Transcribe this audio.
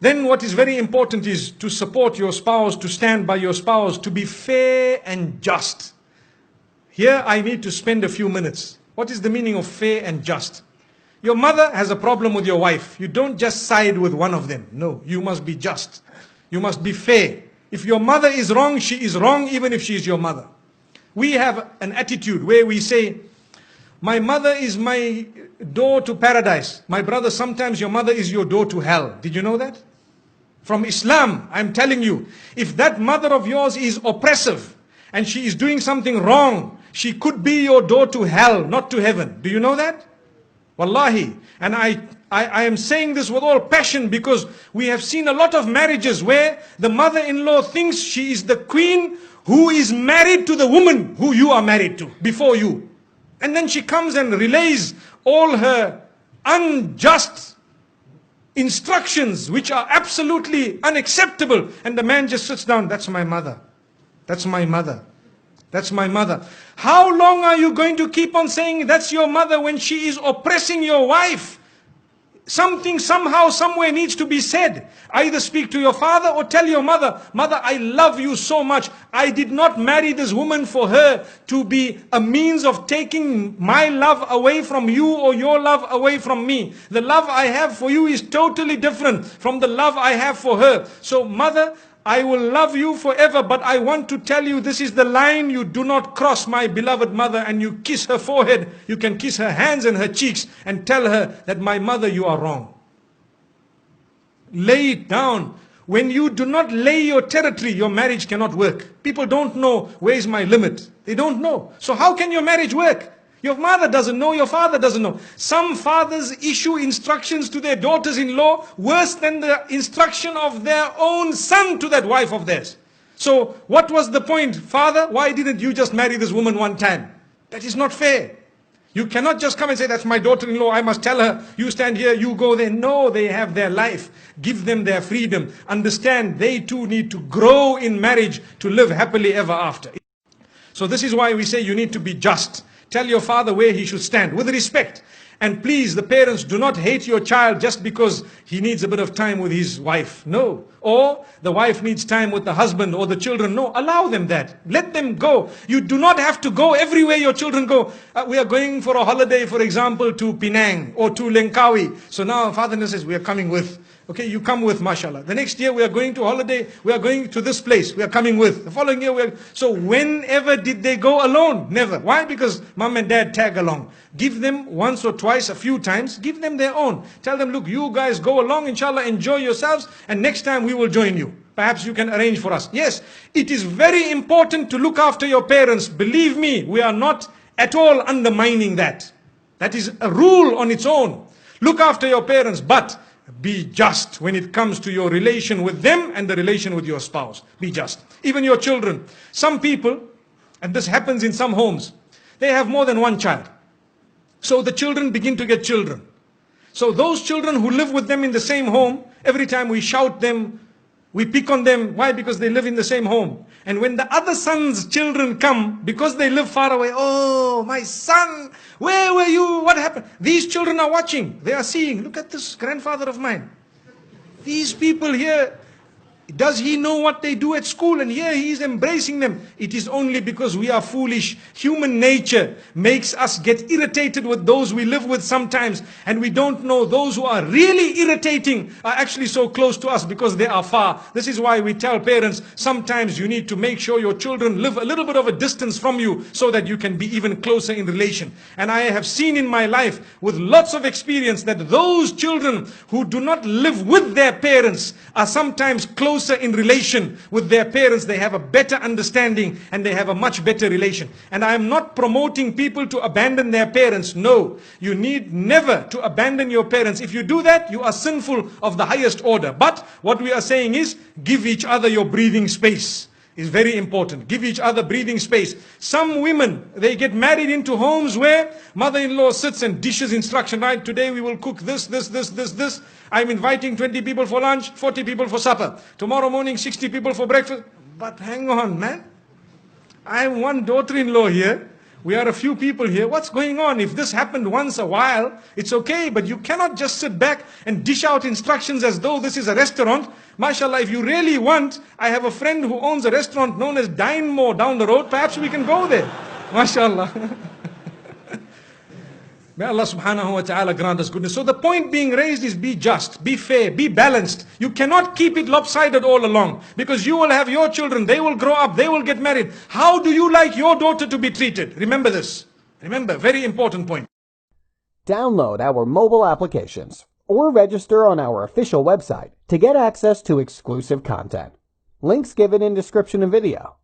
Then what is very important is to support your spouse, to stand by your spouse, to be fair and just. Here I need to spend a few minutes. What is the meaning of fair and just? Your mother has a problem with your wife. You don't just side with one of them. No, you must be just. You must be fair. If your mother is wrong, she is wrong even if she is your mother. We have an attitude where we say, my mother is my door to paradise. My brother, sometimes your mother is your door to hell. Did you know that? From Islam, I'm telling you, if that mother of yours is oppressive and she is doing something wrong, she could be your door to hell, not to heaven. Do you know that? Wallahi. And I am saying this with all passion because we have seen a lot of marriages where the mother-in-law thinks she is the queen who is married to the woman who you are married to before you. And then she comes and relays all her unjust instructions which are absolutely unacceptable. And the man just sits down, that's my mother. That's my mother. That's my mother. How long are you going to keep on saying that's your mother when she is oppressing your wife? Something somehow, somewhere needs to be said. Either speak to your father or tell your mother, mother, I love you so much. I did not marry this woman for her to be a means of taking my love away from you or your love away from me. The love I have for you is totally different from the love I have for her. So mother, I will love you forever, but I want to tell you this is the line you do not cross, my beloved mother. And you kiss her forehead, you can kiss her hands and her cheeks and tell her that my mother, you are wrong. Lay it down. When you do not lay your territory, your marriage cannot work. People don't know where is my limit. They don't know. So how can your marriage work? Your mother doesn't know, your father doesn't know. Some fathers issue instructions to their daughters-in-law worse than the instruction of their own son to that wife of theirs. So what was the point? Father, why didn't you just marry this woman one time? That is not fair. You cannot just come and say, that's my daughter-in-law, I must tell her, you stand here, you go there. No, they have their life. Give them their freedom. Understand, they too need to grow in marriage to live happily ever after. So this is why we say you need to be just. Tell your father where he should stand, with respect. And please, the parents, do not hate your child just because he needs a bit of time with his wife. No. Or the wife needs time with the husband or the children. No, allow them that. Let them go. You do not have to go everywhere your children go. We are going for a holiday, for example, to Penang or to Langkawi. So now father says, we are coming with. Okay, you come with, mashallah. The next year we are going to holiday, we are going to this place, we are coming with. The following year we are... So whenever did they go alone? Never. Why? Because mom and dad tag along. Give them once or twice, a few times, give them their own. Tell them, look, you guys go along, inshallah, enjoy yourselves, and next time we will join you. Perhaps you can arrange for us. Yes, it is very important to look after your parents. Believe me, we are not at all undermining that. That is a rule on its own. Look after your parents, but be just when it comes to your relation with them and the relation with your spouse. Be just. Even your children. Some people, and this happens in some homes, they have more than one child. So the children begin to get children. So those children who live with them in the same home, every time we shout them, we pick on them. Why? Because they live in the same home. And when the other son's children come, because they live far away, oh, my son, where were you? What happened? These children are watching. They are seeing, look at this grandfather of mine. These people here, does he know what they do at school? And here he is embracing them. It is only because we are foolish. Human nature makes us get irritated with those we live with sometimes. And we don't know those who are really irritating are actually so close to us because they are far. This is why we tell parents, sometimes you need to make sure your children live a little bit of a distance from you so that you can be even closer in relation. And I have seen in my life with lots of experience that those children who do not live with their parents are sometimes closer in relation with their parents. They have a better understanding and they have a much better relation. And I am not promoting people to abandon their parents. No, you need never to abandon your parents. If you do that, you are sinful of the highest order. But what we are saying is, give each other your breathing space. Is very important. Give each other breathing space. Some women, they get married into homes where mother-in-law sits and dishes instruction. Right, today we will cook this. I'm inviting 20 people for lunch, 40 people for supper. Tomorrow morning, 60 people for breakfast. But hang on, man. I have one daughter-in-law here. We are a few people here. What's going on? If this happened once a while, it's okay, but you cannot just sit back and dish out instructions as though this is a restaurant. MashaAllah, if you really want, I have a friend who owns a restaurant known as Dine More down the road. Perhaps we can go there. MashaAllah. May Allah subhanahu wa ta'ala grant us goodness. So the point being raised is be just, be fair, be balanced. You cannot keep it lopsided all along, because you will have your children, they will grow up, they will get married. How do you like your daughter to be treated? Remember this. Remember, very important point. Download our mobile applications or register on our official website to get access to exclusive content. Links given in description of video.